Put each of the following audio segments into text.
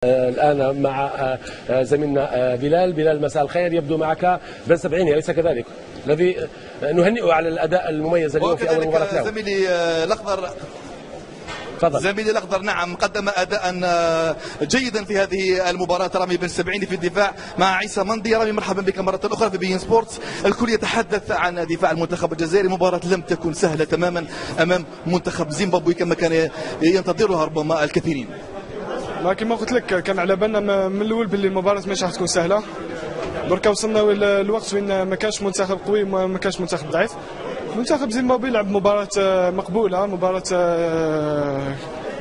الآن مع زميلنا بلال مساء الخير. يبدو معك بن سبعيني أليس كذلك؟ الذي نهنئه على الأداء المميز اليوم في أول مباراة له. زميلي الأخضر زميلي الأخضر نعم قدم أداء جيدا في هذه المباراة. رامي بن سبعيني في الدفاع مع عيسى مندي. رامي مرحبا بك مرة أخرى في بي إن سبورتس. الكل يتحدث عن دفاع المنتخب الجزائري. مباراة لم تكن سهلة تماما أمام منتخب زيمبابوي كما كان ينتظرها ربما الكثيرين. ما كما قلت لك كان على بالنا من الاول باللي المباراه ماشي راح تكون سهله. دركا وصلنا للوقت وين ما كانش منتخب قوي ما كانش منتخب ضعيف. منتخب زيمبابوي لعب مباراه مقبوله،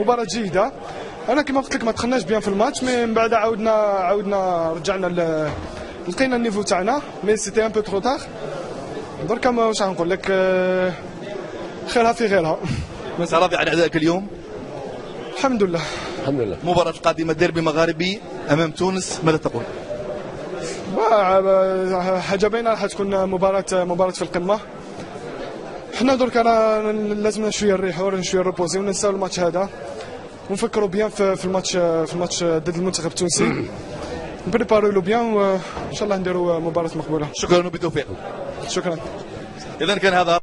مباراه جيده. انا كما قلت لك ما دخلناش بيان في الماتش، من بعد عاودنا رجعنا لقينا النيفو تاعنا، مي سيتي ان بو ترو تار. دركا واش غنقول لك، خيرها في غيرها. راضي على ادائك اليوم؟ الحمد لله. الحمد لله. مباراة قادمة ديربي مغاربي أمام تونس، ماذا تقول؟ حاجة باينة راح تكون مباراة في القمة. حنا درك لازمنا شوية نريحوا شوية نريبوزي وننساو الماتش هذا ونفكروا بيان في الماتش ضد المنتخب التونسي. نبريباريو له بيان وإن شاء الله نديروا مباراة مقبولة. شكرا وبالتوفيق. شكرا. إذا كان هذا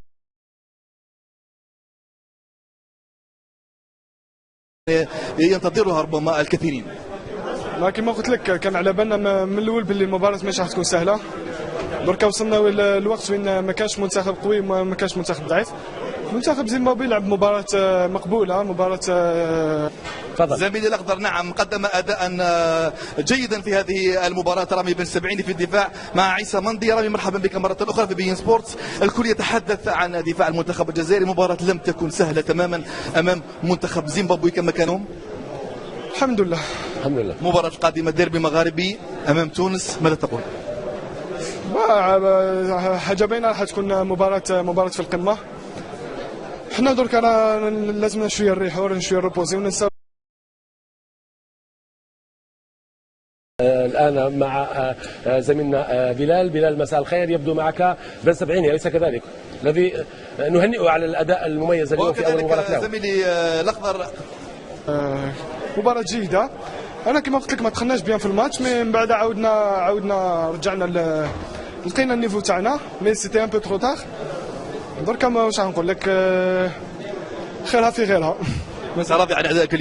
ينتظرها ربما الكثيرين. ما كما قلت لك كان على بالنا من الاول باللي المباراه ماشي راح تكون سهله. دركا وصلنا للوقت وين ما كانش منتخب قوي ما كانش منتخب ضعيف. منتخب زيمبابوي لعب مباراه مقبوله، زميلي الأخضر نعم قدم أداء جيدا في هذه المباراة. رامي بن سبعيني في الدفاع مع عيسى مندي. رامي مرحبا بك مرة أخرى في بي إن سبورتس. الكل يتحدث عن دفاع المنتخب الجزائري. مباراة لم تكن سهلة تماما أمام منتخب زيمبابوي كما كانوا. الحمد لله. الحمد لله. مباراة قادمة ديربي مغاربي أمام تونس، ماذا تقول؟ حاجة باينة راح تكون مباراة في القمة. حنا درك لازمنا شوية نريحوا شوية نريبوزي وننساو. الآن مع زميلنا بلال مساء الخير. يبدو معك بن سبعيني أليس كذلك؟ الذي نهنئه على الأداء المميز اليوم في أول مباراة له. زميلي الأخضر مباراة جيدة. أنا كما قلت لك ما دخلناش بيان في الماتش، من بعد عاودنا رجعنا لقينا النيفو تاعنا، مي سيتي ان بو ترو تار. دركا واش غنقول لك، خيرها في غيرها. راضي على أدائك اليوم؟